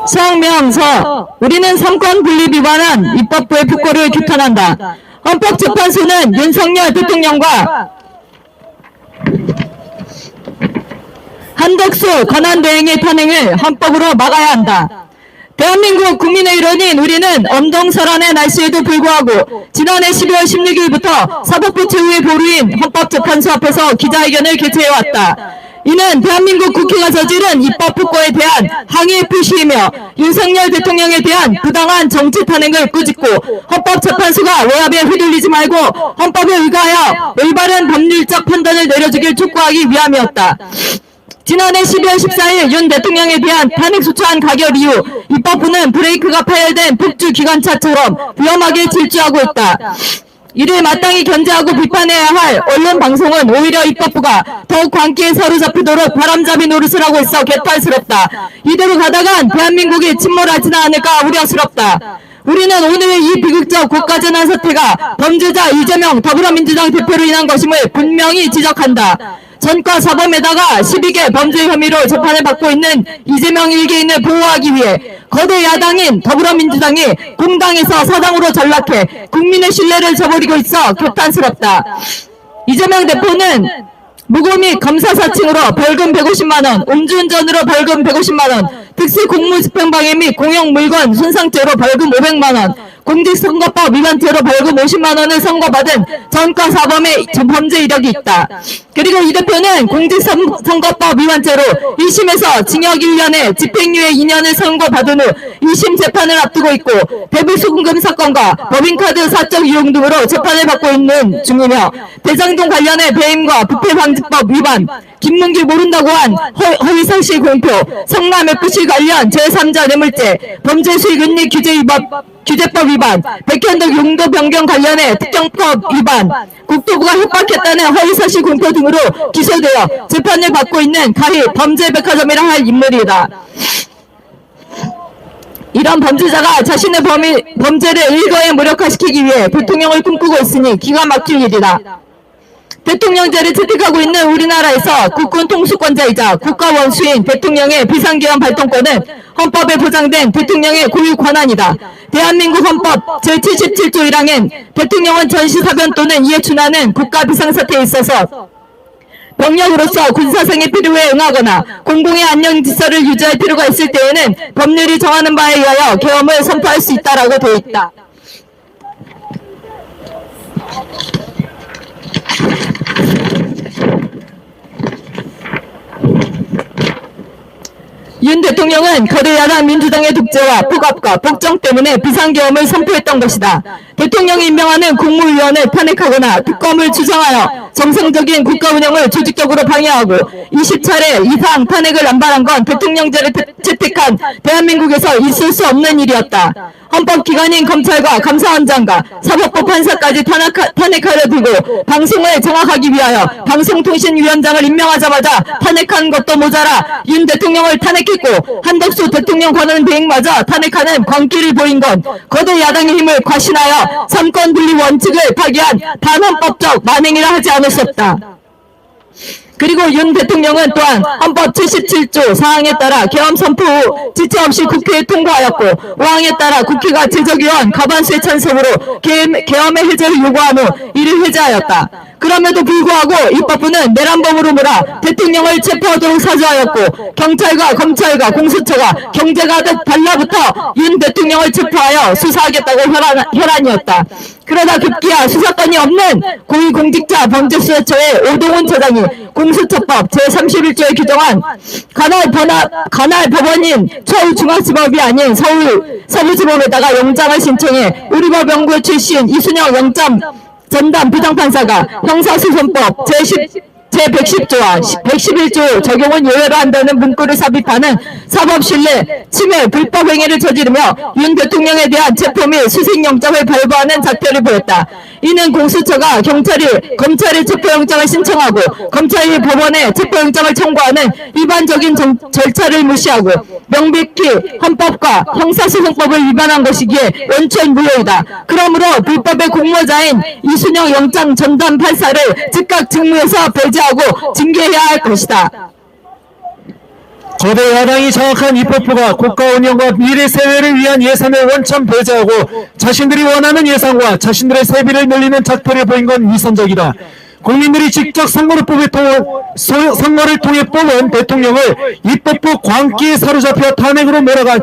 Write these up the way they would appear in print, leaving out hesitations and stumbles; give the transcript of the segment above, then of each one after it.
성명서. 우리는 삼권 분립 위반한 입법부의 부고를 규탄한다. 헌법재판소는 윤석열 대통령과 한덕수 권한대행의 탄핵을 헌법으로 막아야 한다. 대한민국 국민의 일원인 우리는 엄동설한의 날씨에도 불구하고 지난해 12월 16일부터 사법부 최후의 보루인 헌법재판소 앞에서 기자회견을 개최해왔다. 이는 대한민국 국회가 저지른 입법 부고에 대한 항의 표시이며 윤석열 대통령에 대한 부당한 정치 탄핵을 꾸짖고 헌법재판소가 외압에 휘둘리지 말고 헌법에 의거하여 올바른 법률적 판단을 내려주길 촉구하기 위함이었다. 지난해 12월 14일 윤 대통령에 대한 탄핵소추안 가결 이후 입법부는 브레이크가 파열된 폭주 기관차처럼 위험하게 질주하고 있다. 이를 마땅히 견제하고 비판해야 할 언론 방송은 오히려 입법부가 더욱 광기에 사로잡히도록 바람잡이 노릇을 하고 있어 개탄스럽다. 이대로 가다간 대한민국이 침몰하지는 않을까 우려스럽다. 우리는 오늘 이 비극적 국가재난 사태가 범죄자 이재명 더불어민주당 대표로 인한 것임을 분명히 지적한다. 전과 사범에다가 12개 범죄 혐의로 재판을 받고 있는 이재명 일개인을 보호하기 위해 거대 야당인 더불어민주당이 공당에서 사당으로 전락해 국민의 신뢰를 저버리고 있어 개탄스럽다. 이재명 대표는 무고 및 검사 사칭으로 벌금 150만원, 음주운전으로 벌금 150만원, 특수 공무집행방해 및 공용물건 손상죄로 벌금 500만원, 공직선거법 위반죄로 벌금 50만원을 선고받은 전과 사범의 범죄 이력이 있다. 그리고 이 대표는 공직선거법 위반죄로 1심에서 징역 1년에 집행유예 2년을 선고받은 후 2심 재판을 앞두고 있고 대불수금금 사건과 법인카드 사적 이용 등으로 재판을 받고 있는 중이며 대장동 관련해 배임과 부패방지법 위반, 김문길 모른다고 한 허위사실 공표, 성남FC 관련 제3자 뇌물죄, 범죄수익은닉 규제법 위반, 백현덕 용도 변경 관련해 특정법 위반, 국토부가 협박했다는 허위사실 공표 등으로 기소되어 재판을 받고 있는 가히 범죄백화점이라 할 인물이다. 이런 범죄자가 자신의 범죄를 일거에 무력화시키기 위해 대통령을 꿈꾸고 있으니 기가 막힐 일이다. 대통령제를 채택하고 있는 우리나라에서 국군 통수권자이자 국가원수인 대통령의 비상기관 발동권은 헌법에 보장된 대통령의 고유 권한이다. 대한민국 헌법 제77조 1항엔 대통령은 전시사변 또는 이에 준하는 국가 비상사태에 있어서 병력으로서 군사상의 필요에 응하거나 공공의 안녕 질서를 유지할 필요가 있을 때에는 법률이 정하는 바에 의하여 계엄을 선포할 수 있다라고 되어 있다. 윤 대통령은 거대 야당 민주당의 독재와 폭압과 폭정 때문에 비상계엄을 선포했던 것이다. 대통령이 임명하는 국무위원을 탄핵하거나 특검을 추정하여 정상적인 국가 운영을 조직적으로 방해하고 20차례 이상 탄핵을 남발한 건 대통령제를 채택한 대한민국에서 있을 수 없는 일이었다. 헌법기관인 검찰과 감사원장과 사법부 판사까지 탄핵하려 들고 방송을 장악하기 위하여 방송통신위원장을 임명하자마자 탄핵한 것도 모자라 윤 대통령을 탄핵했고 한덕수 대통령 권한대행마저 탄핵하는 광기를 보인 건 거대 야당의 힘을 과신하여 삼권 분립 원칙을 파기한 반헌법적 만행이라 하지 않을 수 없다. 그리고 윤 대통령은 또한 헌법 77조 4항에 따라 계엄 선포 후 지체 없이 국회에 통과하였고 5항에 따라 국회가 제적위원 과반수의 찬성으로 계엄의 해제를 요구한 후 이를 해제하였다. 그럼에도 불구하고 입법부는 내란범으로 몰아 대통령을 체포하도록 사주하였고 경찰과 검찰과 공수처가 경제가득 달라붙어 윤 대통령을 체포하여 수사하겠다고 혈안이었다. 그러다 급기야 수사권이 없는 고위공직자 범죄수사처의 오동훈 처장이 공수처법 제31조에 규정한 관할 법원인 서울중앙지법이 아닌 서부지법에다가 영장을 신청해 우리법 연구회 출신 이순영 영장 전담 부장판사가 형사소송법 제110조와 111조 적용은 예외로 한다는 문구를 삽입하는 사법신뢰 침해 불법행위를 저지르며 윤 대통령에 대한 체포 및 수색영장을 발부하는 작태를 보였다. 이는 공수처가 검찰이 체포영장을 신청하고 검찰이 법원에 체포영장을 청구하는 일반적인 절차를 무시하고 명백히 헌법과 형사소송법을 위반한 것이기에 원천 무효이다. 그러므로 불법의 공모자인 이순영 영장 전담 판사를 즉각 직무에서 배제하고 징계해야 할 것이다. 거대 야당이 장악한 입법부가 국가 운영과 미래 세대를 위한 예산을 원천 배제하고 자신들이 원하는 예산과 자신들의 세비를 늘리는 작태를 보인 건 위선적이다. 국민들이 직접 선거를 통해 뽑은 대통령을 입법부 광기에 사로잡혀 탄핵으로 몰아간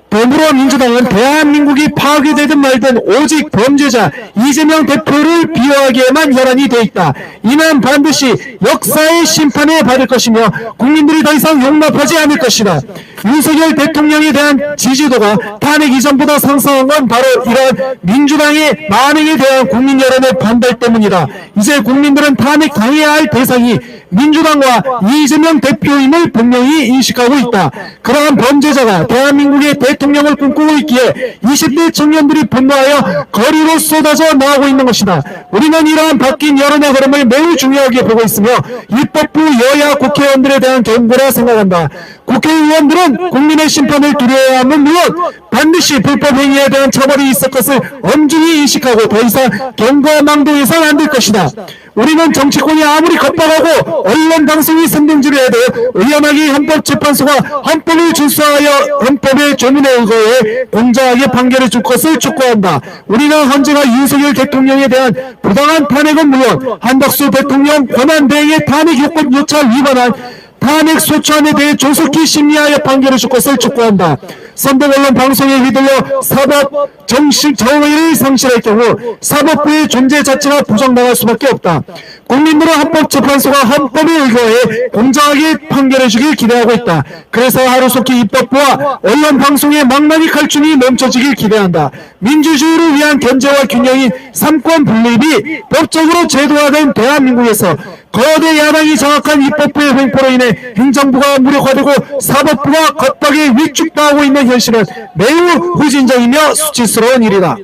더불어민주당은 대한민국이 파괴되든 말든 오직 범죄자 이재명 대표를 비호하기에만 혈안이 돼 있다. 이는 반드시 역사의 심판에 받을 것이며 국민들이 더 이상 용납하지 않을 것이다. 윤석열 대통령에 대한 지지도가 탄핵 이전보다 상승한 건 바로 이런 민주당의 만행에 대한 국민 여론의 반발 때문이다. 이제 국민들은 탄핵 당해야 할 대상이 민주당과 이재명 대표임을 분명히 인식하고 있다. 그러한 범죄자가 대한민국의 대통령을 꿈꾸고 있기에 20대 청년들이 분노하여 거리로 쏟아져 나오고 있는 것이다. 우리는 이러한 바뀐 여론의 흐름을 매우 중요하게 보고 있으며 입법부 여야 국회의원들에 대한 경고라 생각한다. 국회의원들은 국민의 심판을 두려워야 하면 물론 반드시 불법 행위에 대한 처벌이 있을 것을 엄중히 인식하고 더 이상 경고와 망도해서는 안 될 것이다. 우리는 정치권이 아무리 겁박하고 언론 방송이 선동질을 해도 의연하게 헌법재판소가 헌법을 준수하여 헌법의 조문에 의거해 공정하게 판결을 줄 것을 촉구한다. 우리는 헌재가 윤석열 대통령에 대한 부당한 탄핵은 물론 한덕수 대통령 권한대행의 탄핵 요건 요차 위반한 탄핵 소추안에 대해 조속히 심리하여 판결을 줄 것을 촉구한다. 선동 언론 방송에 휘둘려 사법 정의를 상실할 경우 사법부의 존재 자체가 부정당할 수밖에 없다. 국민들은 헌법재판소가 헌법에 의거해 공정하게 판결해 주길 기대하고 있다. 그래서 하루속히 입법부와 언론 방송의 망나니 칼춤이 멈춰지길 기대한다. 민주주의를 위한 견제와 균형인 삼권 분립이 법적으로 제도화된 대한민국에서 거대 야당이 장악한 입법부의 횡포로 인해 행정부가 무력화되고 사법부가 겁박에 위축당하고 있는 현실은 매우 후진적이며 수치스러운 일이다.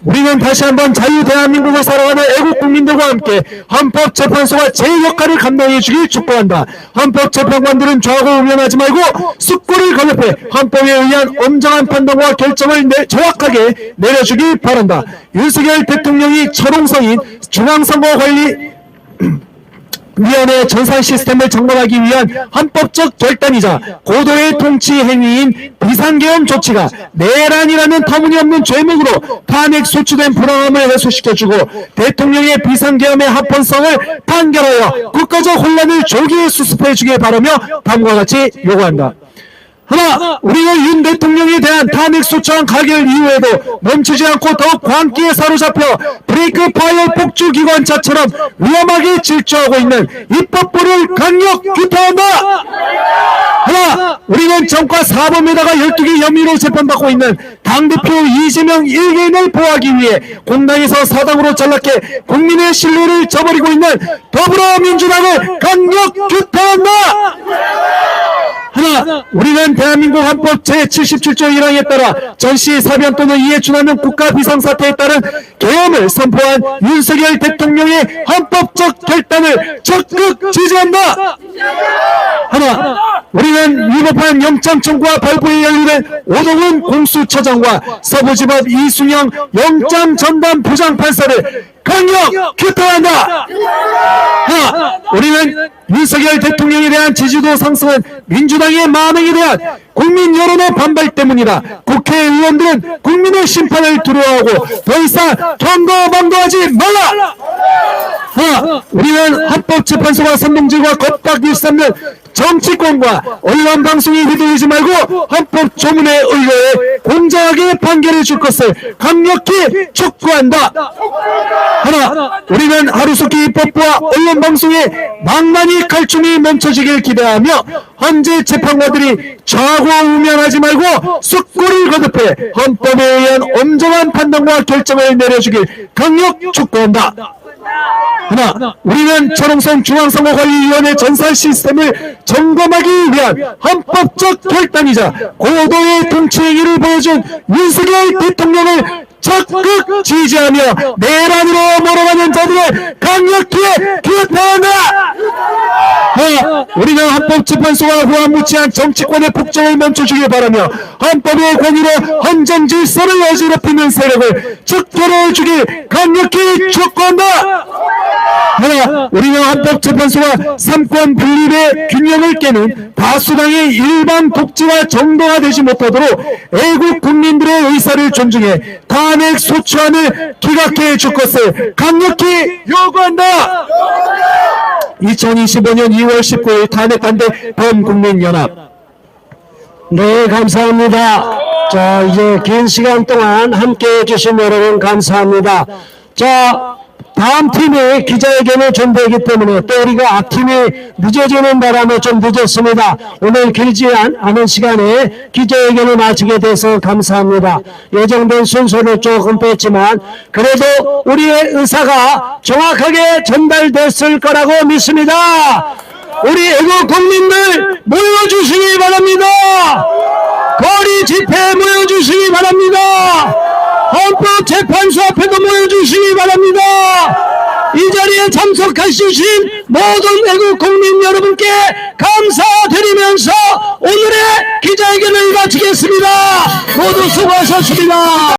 우리는 다시 한번 자유 대한민국을 살아가는 애국 국민들과 함께 헌법재판소가 제 역할을 감당해 주길 촉구한다. 헌법재판관들은 좌고 우면하지 말고 숙고를 거듭해 헌법에 의한 엄정한 판단과 결정을 정확하게 내려주길 바란다. 윤석열 대통령이 철옹성인 중앙선거관리 위원회 전산 시스템을 점검하기 위한 헌법적 결단이자 고도의 통치 행위인 비상계엄 조치가 내란이라는 터무니없는 죄명으로 탄핵 소추된 불안함을 해소시켜주고 대통령의 비상계엄의 합헌성을 판결하여 국가적 혼란을 조기에 수습해주길 바라며 다음과 같이 요구한다. 하나, 우리는 윤 대통령에 대한 탄핵 소추안 가결 이후에도 멈추지 않고 더욱 광기에 사로잡혀 브레이크 파이어 폭주기관차처럼 위험하게 질주하고 있는 입법부를 강력 규탄한다. 하나, 우리는 정과 사범에다가 12개 혐의로 재판받고 있는 당대표 이재명 1개인을 보호하기 위해 공당에서 사당으로 전락해 국민의 신뢰를 저버리고 있는 더불어민주당을 강력 규탄한다. 하나, 우리는 대한민국 헌법 제77조 1항에 따라 전시, 사변 또는 이에 준하는 국가 비상사태에 따른 계엄을 선포한 윤석열 대통령의 헌법적 결단을 적극 지지한다. 하나, 우리는 위법한 영장 청구와 발부에 연루된 오동훈 공수처장과 서부지법 이순영 영장 전담 부장판사를 강력 규탄한다. 하나, 우리는 윤석열 대통령에 대한 지지도 상승은 민주당의 만행에 대한 국민 여론의 반발 때문이다. 국회의원들은 국민의 심판을 두려워하고 더 이상 경고망도하지 말라. 하나, 우리는 헌법재판소가 선동질과 겁박 일삼는 정치권과 언론방송에 휘둘리지 말고 헌법 조문에 의거해 공정하게 판결해 줄 것을 강력히 촉구한다. 하나, 우리는 하루속히 입법부와 언론방송의 망나니 칼춤이 멈춰지길 기대하며 헌재 재판관들이 좌고우면하지 말고 숙고를 거듭해 헌법에 의한 엄정한 판단과 결정을 내려주길 강력 촉구한다. 하나, 우리는 철옹성 중앙선거관리위원회 전산 시스템을 점검하기 위한 헌법적 결단이자 고도의 통치행위를 보여준 윤석열 대통령을 적극 지지하며 내란으로 몰아가는 자들을 강력히 규탄한다. 하나, 우리는 헌법재판소와 후한무치한 정치권의 폭정을 멈춰주길 바라며 헌법의 권위로 헌정 질서를 어지럽히는 세력을 즉결해 주길 강력히 촉구한다. 하나, 우리는 헌법재판소가 삼권 분립의 균형을 깨는 다수당의 일반 독재와 정당화 되지 못하도록 애국 국민들의 의사를 존중해 탄핵 소추안을 기각해 줄 것을 강력히 요구한다. 2025년 2월 19일 탄핵 반대 범국민연합. 네, 감사합니다. 자, 이제 긴 시간 동안 함께 해주신 여러분 감사합니다. 자, 다음 팀이 기자회견을 준비하기 때문에 또 우리가 앞팀이 늦어지는 바람에 좀 늦었습니다. 오늘 길지 않은 시간에 기자회견을 마치게 돼서 감사합니다. 예정된 순서를 조금 뺐지만 그래도 우리의 의사가 정확하게 전달됐을 거라고 믿습니다. 우리 애국 국민들 모여주시기 바랍니다. 거리 집회 모여주시기 바랍니다. 헌법재판소 앞에도 모여주시기 바랍니다. 이 자리에 참석하신 모든 애국 국민 여러분께 감사드리면서 오늘의 기자회견을 마치겠습니다. 모두 수고하셨습니다.